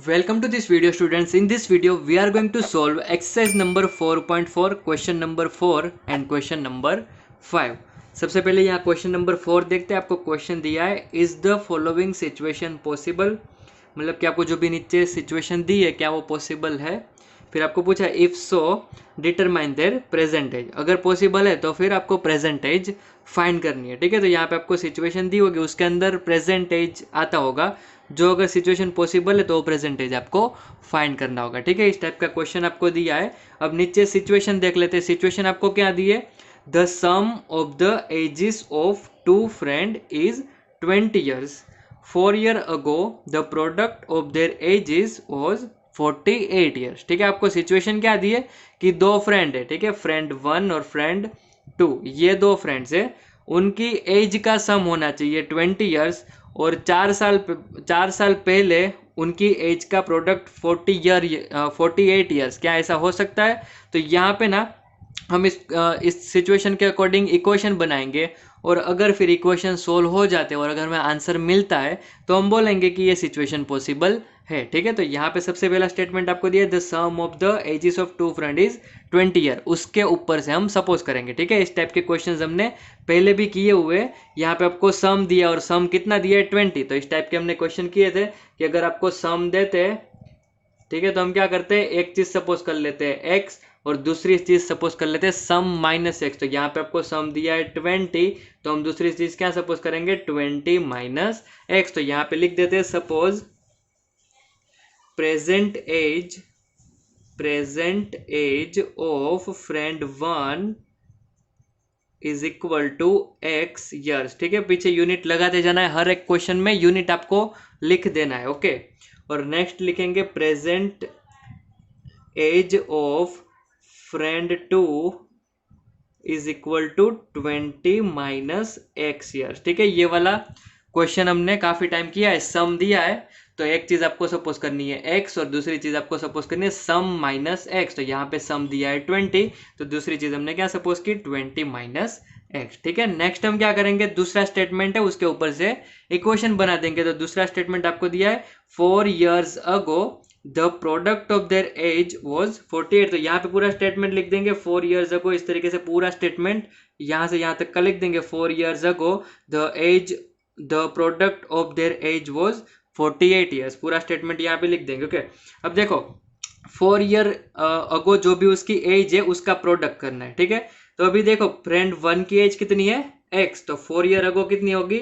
Welcome to this video students. In this video we are going to solve exercise number 4.4 question number 4 and question number 5. सबसे पहले यहाँ question number 4 देखते हैं। आपको question दिया है is the following situation possible, मतलब कि आपको जो भी नीचे सिचुएशन दी है क्या वो पॉसिबल है। फिर आपको पूछा if so determine their present age, अगर पॉसिबल है तो फिर आपको प्रेजेंट एज फाइंड करनी है। ठीक है, तो यहाँ पे आपको सिचुएशन दी होगी, उसके अंदर प्रेजेंट एज आता होगा, जो अगर सिचुएशन पॉसिबल है तो वो प्रेजेंट एज आपको फाइंड करना होगा। ठीक है, इस टाइप का क्वेश्चन आपको दिया है। अब नीचे सिचुएशन देख लेते हैं। सिचुएशन आपको क्या दी है, the sum of the ages of two friend is 20 years. 4 years ago the product of their ages was 48 years. ठीक है, आपको सिचुएशन क्या दी है कि दो फ्रेंड है। ठीक है, फ्रेंड 1 और फ्रेंड 2, ये दो फ्रेंड्स है, उनकी एज का सम होना चाहिए 20 years और 4 साल पहले उनकी एज का प्रोडक्ट 48 ईयर्स। क्या ऐसा हो सकता है? तो यहाँ पे ना हम इस सिचुएशन के अकॉर्डिंग इक्वेशन बनाएंगे और अगर फिर इक्वेशन सोल्व हो जाते हैं और अगर हमें आंसर मिलता है तो हम बोलेंगे कि ये सिचुएशन पॉसिबल है। ठीक है, तो यहाँ पे सबसे पहला स्टेटमेंट आपको दिया the sum of the ages of two friend is 20 years, उसके ऊपर से हम सपोज करेंगे। ठीक है, इस टाइप के क्वेश्चंस हमने पहले भी किए हुए। यहाँ पे आपको सम दिया और सम कितना दिया है 20, तो इस टाइप के हमने क्वेश्चन किए थे कि अगर आपको सम देते हैं, ठीक है, तो हम क्या करते हैं, एक चीज सपोज कर लेते हैं एक्स और दूसरी चीज सपोज कर लेते हैं सम माइनस एक्स। तो यहाँ पे आपको सम दिया है 20, तो हम दूसरी चीज क्या सपोज करेंगे 20 माइनस एक्स। तो यहाँ पे लिख देते हैं suppose present age of friend 1 is equal to x years. ठीक है, पीछे यूनिट लगाते जाना है, हर एक क्वेश्चन में यूनिट आपको लिख देना है। ओके, और नेक्स्ट लिखेंगे present age of friend 2 is equal to 20 minus x years. ठीक है, ये वाला क्वेश्चन हमने काफी टाइम किया है। सम दिया है तो एक चीज आपको सपोज करनी है एक्स और दूसरी चीज आपको सपोज करनी है सम माइनस एक्स। तो यहाँ पे सम दिया है 20, तो दूसरी चीज हमने क्या सपोज की 20 माइनस एक्स। ठीक है, नेक्स्ट हम क्या करेंगे, दूसरा स्टेटमेंट है उसके ऊपर से इक्वेशन बना देंगे। तो दूसरा स्टेटमेंट आपको दिया है 4 years ago the product of their age was 48। तो यहाँ पे पूरा स्टेटमेंट लिख देंगे 4 years ago, इस तरीके से पूरा स्टेटमेंट यहाँ से यहाँ तक का लिख देंगे। 4 years ago the product of their age was 48 years, पूरा स्टेटमेंट यहाँ पे लिख देंगे। ओके, अब देखो 4 year अगो जो भी उसकी एज है उसका प्रोडक्ट करना है। ठीक है, तो अभी देखो फ्रेंड 1 की एज कितनी है एक्स, तो 4 year अगो कितनी होगी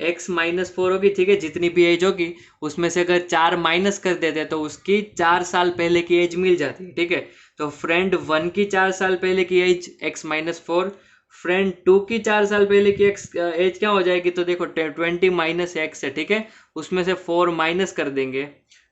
x माइनस 4 होगी। ठीक है, जितनी भी एज होगी उसमें से अगर 4 माइनस कर देते तो उसकी 4 साल पहले की एज मिल जाती है। ठीक है, तो फ्रेंड 1 की 4 साल पहले की एज x माइनस 4, फ्रेंड 2 की 4 साल पहले की एज क्या हो जाएगी, तो देखो 20 माइनस एक्स है। ठीक है, उसमें से 4 माइनस कर देंगे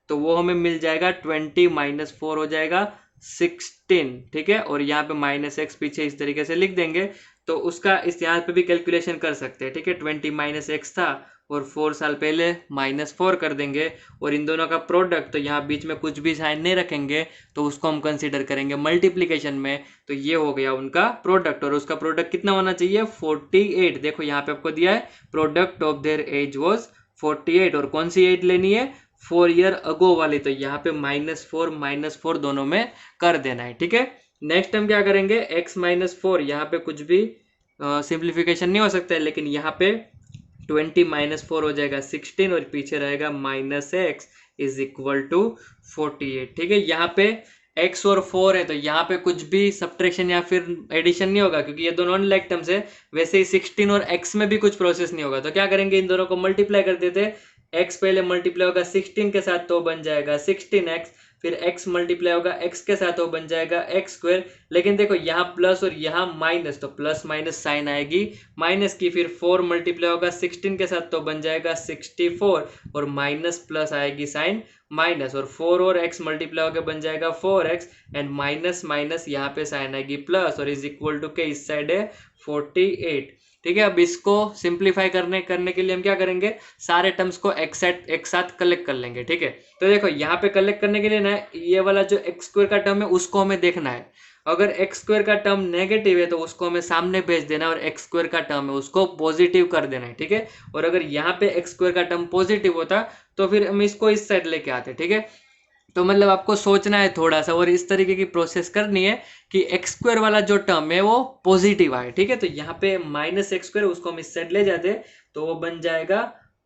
तो वो हमें मिल जाएगा 20 माइनस 4 हो जाएगा 16। ठीक है, और यहाँ पे माइनस एक्स पीछे इस तरीके से लिख देंगे, तो उसका इस यहाँ पे भी कैलकुलेशन कर सकते हैं। ठीक है, 20 माइनस एक्स था और 4 साल पहले माइनस 4 कर देंगे और इन दोनों का प्रोडक्ट, तो यहाँ बीच में कुछ भी साइन नहीं रखेंगे तो उसको हम कंसीडर करेंगे मल्टीप्लीकेशन में। तो ये हो गया उनका प्रोडक्ट और उसका प्रोडक्ट कितना होना चाहिए 48। देखो यहाँ पे आपको दिया है product of their age was 48 और कौन सी एज लेनी है 4 year अगो वाली, तो यहाँ पे माइनस फोर दोनों में कर देना है। ठीक है, नेक्स्ट हम क्या करेंगे x माइनस 4, यहाँ पे कुछ भी सिंप्लीफिकेशन नहीं हो सकता है, लेकिन यहाँ पे 20 माइनस 4 हो जाएगा 16 और पीछे रहेगा minus x is equal to 48। ठीक है, यहाँ पे x और 4 है तो यहाँ पे कुछ भी सब्ट्रैक्शन या फिर एडिशन नहीं होगा क्योंकि ये दोनों अनलाइक टर्म्स है। वैसे ही 16 और x में भी कुछ प्रोसेस नहीं होगा, तो क्या करेंगे इन दोनों को मल्टीप्लाई कर देते हैं। x पहले मल्टीप्लाई होगा 16 के साथ तो बन जाएगा 16x, फिर x मल्टीप्लाई होगा x के साथ तो बन जाएगा x स्क्वायर। लेकिन देखो यहाँ प्लस और यहाँ माइनस, तो प्लस माइनस साइन आएगी माइनस की, फिर 4 मल्टीप्लाई होगा 16 के साथ तो बन जाएगा 64 और माइनस प्लस आएगी साइन माइनस, और 4 और x मल्टीप्लाई होकर बन जाएगा 4x एंड माइनस माइनस यहाँ पे साइन आएगी प्लस और इज इक्वल टू के इस साइड है 48। ठीक है, अब इसको सिंप्लीफाई करने के लिए हम क्या करेंगे, सारे टर्म्स को एक साथ कलेक्ट कर लेंगे। ठीक है, तो देखो यहाँ पे कलेक्ट करने के लिए ना ये वाला जो एक्स स्क्वायर का टर्म है उसको हमें देखना है। अगर एक्स स्क्वायर का टर्म नेगेटिव है तो उसको हमें सामने भेज देना और एक्स स्क्वायर का टर्म है उसको पॉजिटिव कर देना है। ठीक है, और अगर यहाँ पे एक्स स्क्वायर का टर्म पॉजिटिव होता तो फिर हम इसको इस साइड लेके आते। ठीक है, तो मतलब आपको सोचना है थोड़ा सा और इस तरीके की प्रोसेस करनी है कि एक्स स्क्वायर वाला जो टर्म है वो पॉजिटिव आए, ठीक है। तो यहाँ पे माइनस एक्स स्क्वायर उसको हम इस साइड ले जाते हैं तो वो बन जाएगा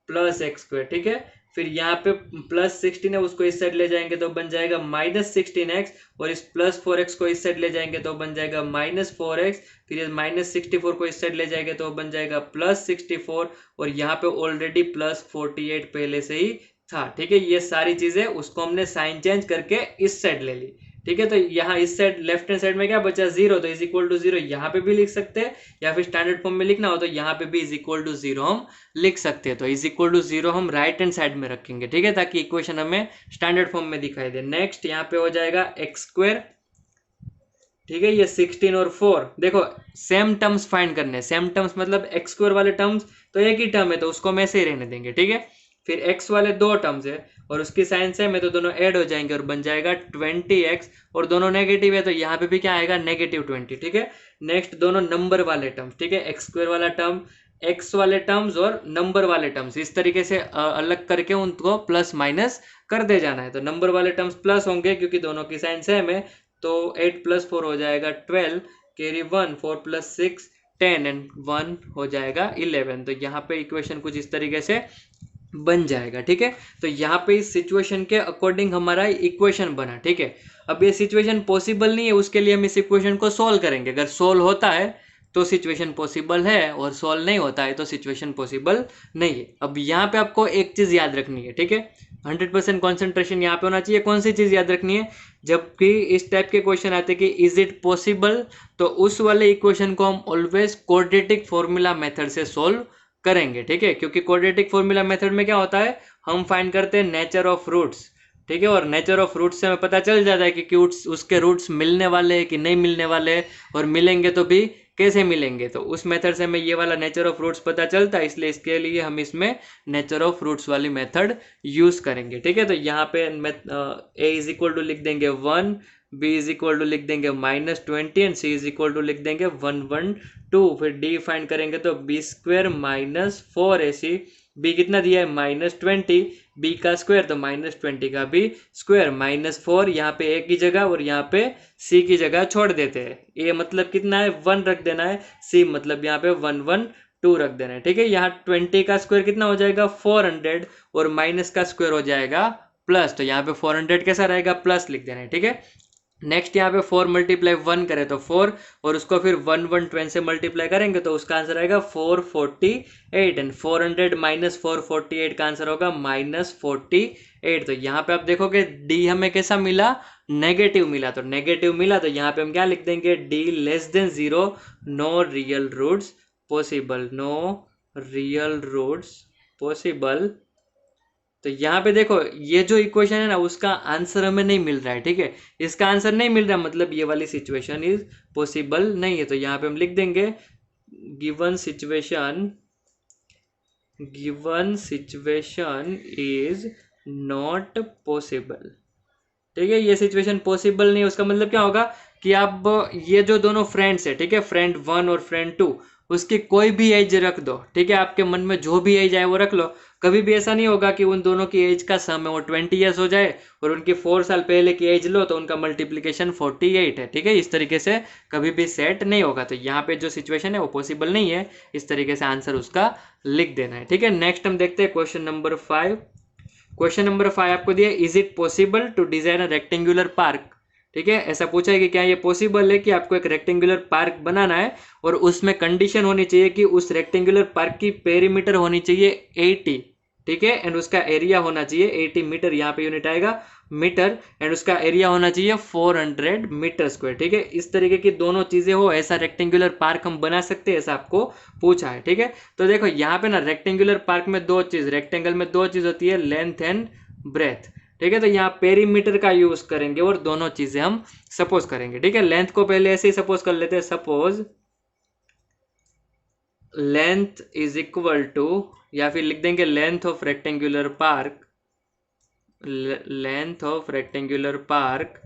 प्लस एक्स स्क्वायर, ठीक है। फिर यहाँ पे प्लस 16 है उसको इस साइड ले जाएंगे तो बन जाएगा माइनस 16x, और इस प्लस 4x को इस साइड ले जाएंगे तो बन जाएगा माइनस 4x। फिर ये माइनस 64 को इस साइड ले जाएंगे तो बन जाएगा प्लस 64, और यहाँ पे ऑलरेडी प्लस 48 पहले से ही था, ठीक है। ये सारी चीजें उसको हमने साइन चेंज करके इस साइड ले ली, ठीक है। तो यहाँ इस साइड लेफ्ट हैंड साइड में क्या बचा, 0, तो इज इक्वल टू 0 यहाँ पे भी लिख सकते हैं, या फिर स्टैंडर्ड फॉर्म में लिखना हो तो यहाँ पे भी इज इक्वल टू 0 हम लिख सकते हैं। तो इज इक्वल टू 0 हम राइट हैंड साइड में रखेंगे, ठीक है, ताकि इक्वेशन हमें स्टैंडर्ड फॉर्म में दिखाई दे। नेक्स्ट यहाँ पे हो जाएगा एक्स स्क्वायर, ठीक है। ये 16 और 4 देखो सेम टर्म्स फाइंड करने, सेम टर्म्स मतलब एक्स स्क्वायर वाले टर्म्स तो एक ही टर्म है तो उसको हम ऐसे ही रहने देंगे, ठीक है। फिर x वाले दो टर्म्स है और उसकी साइन सेम है तो दोनों ऐड हो जाएंगे और बन जाएगा 20x, और दोनों नेगेटिव है तो यहाँ पे भी क्या आएगा, -20, ठीक है। नेक्स्ट दोनों नंबर वाले टर्म्स, ठीक है, एक्स स्क्वायर वाला टर्म, एक्स वाले टर्म्स और नंबर वाले टर्म्स इस तरीके से अलग करके उनको प्लस माइनस कर दे जाना है। तो नंबर वाले टर्म्स प्लस होंगे क्योंकि दोनों की साइन सेम है, तो 8 + 4 हो जाएगा 12, कैरी 1, 4 + 6 10 एंड 1 हो जाएगा 11। तो यहाँ पे इक्वेशन कुछ इस तरीके से बन जाएगा, ठीक है। तो यहाँ पे इस सिचुएशन के अकॉर्डिंग हमारा इक्वेशन बना, ठीक है। अब ये सिचुएशन पॉसिबल नहीं है, उसके लिए हम इस इक्वेशन को सोल्व करेंगे। अगर सोल्व होता है तो सिचुएशन पॉसिबल है और सोल्व नहीं होता है तो सिचुएशन पॉसिबल नहीं है। अब यहाँ पे आपको एक चीज याद रखनी है, ठीक है, 100% कॉन्सेंट्रेशन यहाँ पे होना चाहिए। कौन सी चीज याद रखनी है, जबकि इस टाइप के क्वेश्चन आते हैं कि इज इट पॉसिबल, तो उस वाले इक्वेशन को हम ऑलवेज क्वाड्रेटिक फॉर्मूला मेथड से सोल्व करेंगे, ठीक है। क्योंकि क्वाड्रेटिक फॉर्मूला मेथड में क्या होता है, हम फाइंड करते हैं नेचर ऑफ रूट्स, ठीक है, और नेचर ऑफ रूट्स से हमें पता चल जाता है कि उसके रूट्स मिलने वाले हैं कि नहीं मिलने वाले, और मिलेंगे तो भी कैसे मिलेंगे। तो उस मेथड से हमें ये वाला नेचर ऑफ रूट्स पता चलता है, इसलिए इसके लिए हम इसमें नेचर ऑफ रूट्स वाली मेथड यूज करेंगे, ठीक है। तो यहाँ पे ए इज इक्वल टू लिख देंगे 1, बी इज इक्वल टू लिख देंगे -20 and c is equal to लिख देंगे 112। फिर डी फाइंड करेंगे तो b² - 4ac, बी कितना दिया है -20, बी का स्क्वायर तो -20 का भी स्क्वायर, -4 यहाँ पे ए की जगह और यहाँ पे सी की जगह छोड़ देते हैं। ए मतलब कितना है 1 रख देना है, सी मतलब यहाँ पे 112 रख देना है, ठीक है। यहाँ 20 का स्क्वायर कितना हो जाएगा 400, और माइनस का स्क्वायर हो जाएगा प्लस, तो यहाँ पे 400 कैसा रहेगा, प्लस लिख देना है, ठीक है। नेक्स्ट यहाँ पे 4 × 1 करें तो 4, और उसको फिर 112 से मल्टीप्लाई करेंगे तो उसका आंसर आएगा 448, एंड 400 - 448 का आंसर होगा -48। तो यहाँ पे आप देखोगे डी हमें कैसा मिला, नेगेटिव मिला। तो नेगेटिव मिला तो यहाँ पे हम क्या लिख देंगे, d <0, no real roots possible, no real roots possible. तो यहाँ पे देखो ये जो इक्वेशन है ना उसका आंसर हमें नहीं मिल रहा है, ठीक है, इसका आंसर नहीं मिल रहा मतलब ये वाली सिचुएशन इज पॉसिबल नहीं है। तो यहाँ पे हम लिख देंगे given situation is not possible, ठीक है। ये सिचुएशन पॉसिबल नहीं है, उसका मतलब क्या होगा कि आप ये जो दोनों फ्रेंड्स है, ठीक है, फ्रेंड 1 और फ्रेंड 2, उसकी कोई भी एज रख दो, ठीक है, आपके मन में जो भी एज आए वो रख लो। कभी भी ऐसा नहीं होगा कि उन दोनों की एज का सम है वो 20 ईयर्स हो जाए और उनकी 4 साल पहले की एज लो तो उनका मल्टीप्लीकेशन 48 है, ठीक है। इस तरीके से कभी भी सेट नहीं होगा। तो यहाँ पे जो सिचुएशन है वो पॉसिबल नहीं है, इस तरीके से आंसर उसका लिख देना है, ठीक है। नेक्स्ट हम देखते हैं क्वेश्चन नंबर 5। क्वेश्चन नंबर 5 आपको दिया, is it possible to design a rectangular park, ठीक है। ऐसा पूछा है कि क्या ये पॉसिबल है कि आपको एक रेक्टेंगुलर पार्क बनाना है और उसमें कंडीशन होनी चाहिए कि उस रेक्टेंगुलर पार्क की पेरीमीटर होनी चाहिए 80, ठीक है, एंड उसका एरिया होना चाहिए 80 मीटर, यहाँ पे यूनिट आएगा मीटर, एंड उसका एरिया होना चाहिए 400 मीटर स्क्वायर, ठीक है। इस तरीके की दोनों चीजें हो ऐसा रेक्टेंगुलर पार्क हम बना सकते हैं, ऐसा आपको पूछा है, ठीक है। तो देखो यहाँ पे ना रेक्टेंगुलर पार्क में रेक्टेंगल में दो चीज होती है, लेंथ एंड ब्रेथ, ठीक है। तो यहाँ पेरीमीटर का यूज करेंगे और दोनों चीजें हम सपोज करेंगे, ठीक है। लेंथ को पहले ऐसे ही सपोज कर लेते हैं, suppose length is equal to, या फिर लिख देंगे length of rectangular park, length of rectangular park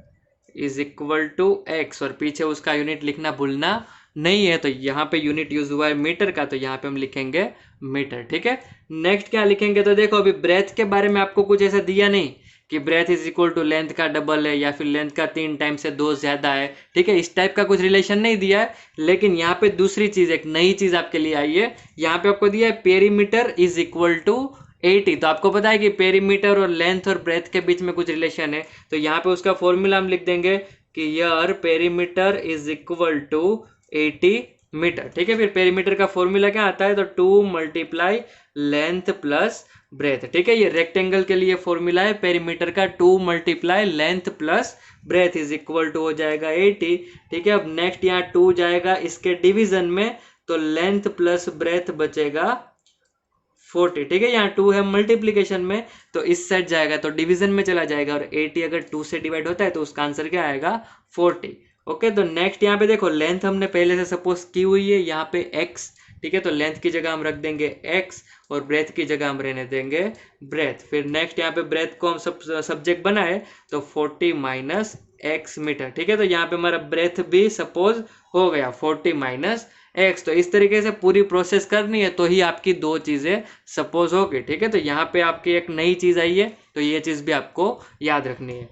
is equal to x, और पीछे उसका यूनिट लिखना भूलना नहीं है। तो यहाँ पे यूनिट यूज हुआ है मीटर का, तो यहाँ पे हम लिखेंगे मीटर, ठीक है। नेक्स्ट क्या लिखेंगे, तो देखो अभी ब्रेथ के बारे में आपको कुछ ऐसा दिया नहीं कि breadth is equal to length का डबल है या फिर लेंथ का 3 टाइम से 2 ज्यादा है, ठीक है, इस टाइप का कुछ रिलेशन नहीं दिया है। लेकिन यहाँ पे दूसरी चीज, एक नई चीज आपके लिए आई है, यहाँ पे आपको दिया है पेरीमीटर इज इक्वल टू 80। तो आपको पता है कि पेरीमीटर और लेंथ और ब्रेथ के बीच में कुछ रिलेशन है, तो यहाँ पे उसका फॉर्मूला हम लिख देंगे कि your perimeter is equal to 80 metre, ठीक है। फिर पेरीमीटर का फॉर्मूला क्या आता है, तो 2 मल्टीप्लाई लेंथ प्लस ब्रेथ, ठीक है। ये रेक्टेंगल के लिए फॉर्मूला है पेरीमीटर का, 2 multiply length plus breadth is equal to हो जाएगा 80, ठीक है। अब नेक्स्ट यहाँ 2 जाएगा इसके डिवीजन में, तो लेंथ प्लस ब्रेथ बचेगा 40, ठीक है। यहाँ 2 है मल्टीप्लीकेशन में, तो इस साइड जाएगा तो डिवीजन में चला जाएगा, और 80 अगर 2 से डिवाइड होता है तो उसका आंसर क्या आएगा 40। ओके, तो नेक्स्ट यहाँ पे देखो लेंथ हमने पहले से सपोज की हुई है यहाँ पे x, ठीक है। तो लेंथ की जगह हम रख देंगे x और ब्रेथ की जगह हम रहने देंगे ब्रेथ। फिर नेक्स्ट यहाँ पे ब्रेथ को हम सब्जेक्ट बनाए तो 40 माइनस x मीटर, ठीक है। तो यहाँ पे हमारा ब्रेथ भी सपोज हो गया 40 माइनस x। तो इस तरीके से पूरी प्रोसेस करनी है तो ही आपकी दो चीजें सपोज होगी, ठीक है। तो यहाँ पे आपकी एक नई चीज आई है, तो ये चीज भी आपको याद रखनी है।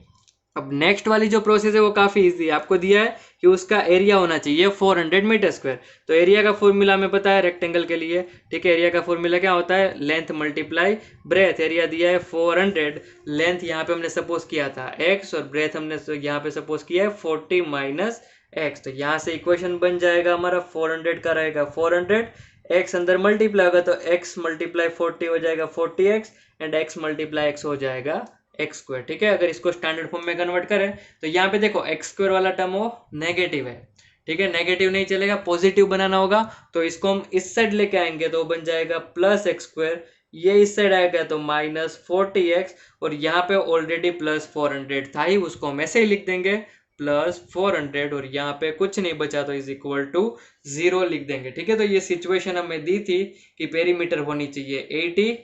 अब नेक्स्ट वाली जो प्रोसेस है वो काफी इजी है। आपको दिया है कि उसका एरिया होना चाहिए 400 मीटर स्क्वायर। तो एरिया का फॉर्मूला हमें पता है रेक्टेंगल के लिए, ठीक है। एरिया का फॉर्मूला क्या होता है, लेंथ मल्टीप्लाई ब्रेथ। एरिया दिया है 400, लेंथ यहाँ पे हमने सपोज किया था x और ब्रेथ हमने यहाँ पे सपोज किया है 40 माइनस x। तो यहाँ से इक्वेशन बन जाएगा हमारा 400 का रहेगा 400, x अंदर मल्टीप्लाई होगा तो x मल्टीप्लाई 40 हो जाएगा 40x and x multiply x हो जाएगा एक्स स्क्वायर, ठीक है। अगर इसको स्टैंडर्ड फॉर्म में कन्वर्ट करें तो यहाँ पे देखो एक्स स्क्वायर वाला टर्म वो नेगेटिव है, ठीक है। नेगेटिव नहीं चलेगा, पॉजिटिव बनाना होगा, तो इसको हम इस साइड लेके आएंगे तो बन जाएगा प्लस एक्स स्क्वायर। ये इस साइड आएगा तो माइनस 40x, और यहाँ पे ऑलरेडी प्लस 400 था ही, उसको हम ऐसे ही लिख देंगे प्लस 400, और यहाँ पे कुछ नहीं बचा तो इज इक्वल टू 0 लिख देंगे, ठीक है। तो ये सिचुएशन हमें दी थी कि पेरीमीटर होनी चाहिए 80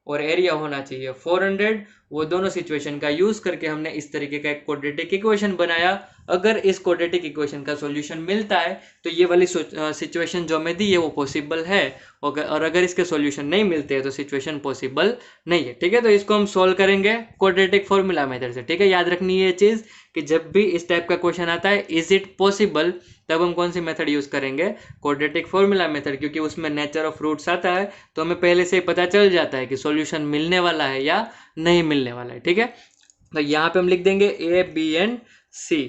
और एरिया होना चाहिए 400। वो दोनों सिचुएशन का यूज करके हमने इस तरीके का एक क्वाड्रेटिक इक्वेशन बनाया। अगर इस क्वाड्रेटिक इक्वेशन का सॉल्यूशन मिलता है तो ये वाली सिचुएशन जो मैं दी है वो पॉसिबल है, और अगर इसके सॉल्यूशन नहीं मिलते हैं तो सिचुएशन पॉसिबल नहीं है, ठीक है। तो इसको हम सोल्व करेंगे क्वाड्रेटिक फॉर्मूला मेथड से, ठीक है। याद रखनी है ये चीज कि जब भी इस टाइप का क्वेश्चन आता है इज इट पॉसिबल, तब हम कौन सी मेथड यूज करेंगे, क्वाड्रेटिक फॉर्मूला मेथड, क्योंकि उसमें नेचर ऑफ रूट्स आता है तो हमें पहले से ही पता चल जाता है कि सॉल्यूशन मिलने वाला है या नहीं मिलने वाला है, ठीक है। तो यहाँ पे हम लिख देंगे ए बी एंड सी।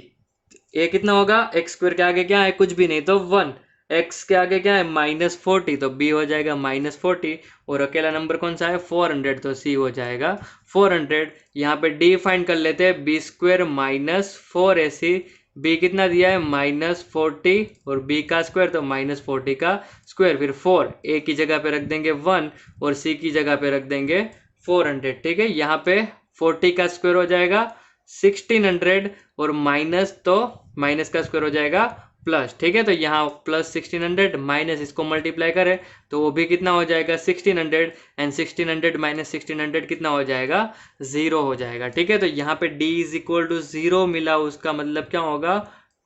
ए कितना होगा, एक्स स्क्वायर के आगे क्या है, कुछ भी नहीं तो 1, एक्स के आगे क्या है माइनस 40, तो बी हो जाएगा माइनस 40, और अकेला नंबर कौन सा है 400, तो सी हो जाएगा 400। यहाँ पे डी फाइंड कर लेते हैं, B square minus 4ac, B कितना दिया है माइनस 40, और बी का स्क्वायर तो माइनस 40 का स्क्वायर, फिर 4, ए की जगह पे रख देंगे 1 और सी की जगह पे रख देंगे 400, ठीक है। यहाँ पे 40 का स्क्वायर हो जाएगा 1600, और माइनस तो माइनस का स्क्वायर हो जाएगा प्लस, ठीक है। तो यहाँ प्लस 1600 माइनस इसको मल्टीप्लाई करें तो वो भी कितना हो जाएगा 1600, एंड 1600 माइनस 1600 कितना हो जाएगा 0 हो जाएगा, ठीक है। तो यहाँ पे d इज इक्वल टू 0 मिला, उसका मतलब क्या होगा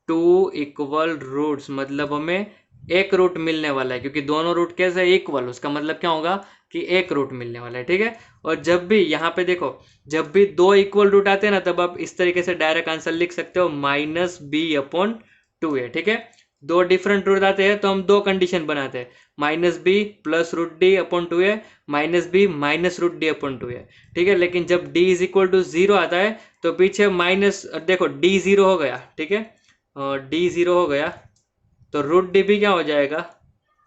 2 इक्वल रूट्स, मतलब हमें एक रूट मिलने वाला है, क्योंकि दोनों रूट कैसे इक्वल, उसका मतलब क्या होगा कि एक रूट मिलने वाला है, ठीक है। और जब भी यहाँ पे देखो जब भी दो इक्वल रूट आते हैं ना, तब आप इस तरीके से डायरेक्ट आंसर लिख सकते हो माइनस बी अपॉन 2a, ठीक है। दो डिफरेंट रूट आते हैं तो हम दो कंडीशन बनाते हैं, minus b plus root d upon 2a, minus b minus root d upon 2a, ठीक है। लेकिन जब d इज इक्वल टू 0 आता है तो पीछे माइनस, देखो d 0 हो गया, ठीक है, और d 0 हो गया तो रूट डी भी क्या हो जाएगा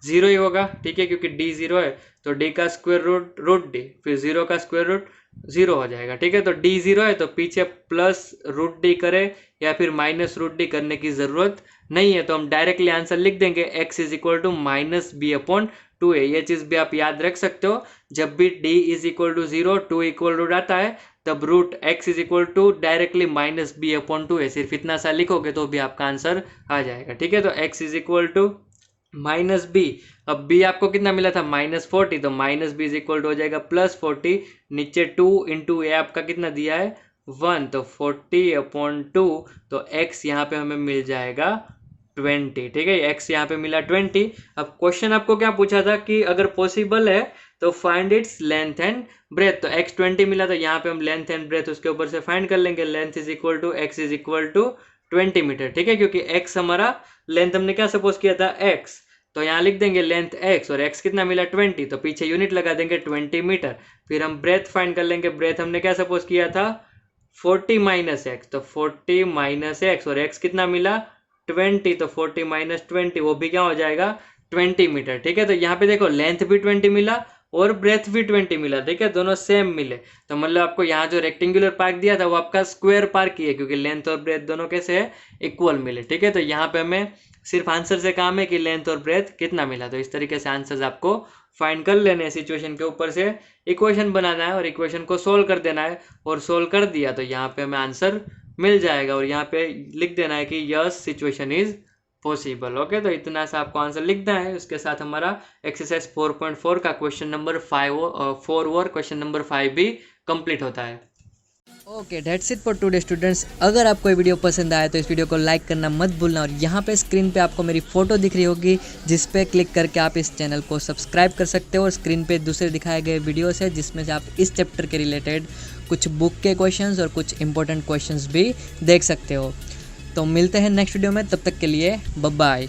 0 ही होगा, ठीक है, क्योंकि d 0 है तो d का स्क्वायर रूट रूट डी, फिर 0 का स्क्वायर रूट 0 हो जाएगा, ठीक है। तो d 0 है तो पीछे प्लस रूट डी करे या फिर माइनस रूट डी करने की जरूरत नहीं है, तो हम डायरेक्टली आंसर लिख देंगे x is equal to minus b upon 2a। ये चीज भी आप याद रख सकते हो, जब भी d is equal to 0 2 equal root आता है तब root x is equal to directly minus b upon 2a, सिर्फ इतना सा लिखोगे तो भी आपका आंसर आ जाएगा, ठीक है। तो x is equal to minus b, अब b आपको कितना मिला था माइनस 40, तो minus b is equal to हो जाएगा प्लस 40, नीचे 2 इंटू ए आपका कितना दिया है 1, तो 40 अपॉन 2, तो x यहाँ पे हमें मिल जाएगा 20, ठीक है, x यहाँ पे मिला 20। अब क्वेश्चन आपको क्या पूछा था कि अगर पॉसिबल है तो find its length and breadth, तो x 20 मिला तो यहाँ पे हम लेंथ एंड ब्रेथ उसके ऊपर से फाइंड कर लेंगे। Length is equal to x is equal to 20 metre, ठीक है, क्योंकि x हमारा लेंथ हमने क्या सपोज किया था x, तो यहाँ लिख देंगे लेंथ x और x कितना मिला 20, तो पीछे यूनिट लगा देंगे 20 मीटर। फिर हम ब्रेथ फाइंड कर लेंगे, ब्रेथ हमने क्या सपोज किया था 40 माइनस एक्स, तो 40 माइनस एक्स और x कितना मिला 20, तो 40 माइनस 20 वो भी क्या हो जाएगा 20 मीटर, ठीक है। तो यहाँ पे देखो लेंथ भी 20 मिला और ब्रेथ भी 20 मिला, ठीक है, दोनों सेम मिले। तो मतलब आपको यहाँ जो रेक्टेंगुलर पार्क दिया था वो आपका स्क्वायर पार्क ही है, क्योंकि लेंथ और ब्रेथ दोनों कैसे है इक्वल मिले, ठीक है। तो यहाँ पे हमें सिर्फ आंसर से काम है कि लेंथ और ब्रेथ कितना मिला, तो इस तरीके से आंसर्स आपको फाइंड कर लेने हैं। सिचुएशन के ऊपर से इक्वेशन बनाना है और इक्वेशन को सोल्व कर देना है, और सोल्व कर दिया तो यहाँ पे हमें आंसर मिल जाएगा, और यहाँ पे लिख देना है कि yes situation is possible. Okay, तो इतना सा आपको आंसर लिखना है। उसके साथ हमारा एक्सरसाइज 4.4 का क्वेश्चन नंबर 4 और क्वेश्चन नंबर 5 भी कंप्लीट होता है। Okay, that's it for today students. अगर आपको ये वीडियो पसंद आया तो इस वीडियो को लाइक करना मत भूलना, और यहाँ पे स्क्रीन पे आपको मेरी फ़ोटो दिख रही होगी जिस पे क्लिक करके आप इस चैनल को सब्सक्राइब कर सकते हो। और स्क्रीन पे दूसरे दिखाए गए वीडियोस है जिसमें से आप इस चैप्टर के रिलेटेड कुछ बुक के क्वेश्चंस और कुछ इंपॉर्टेंट क्वेश्चंस भी देख सकते हो। तो मिलते हैं नेक्स्ट वीडियो में, तब तक के लिए बाय बाय।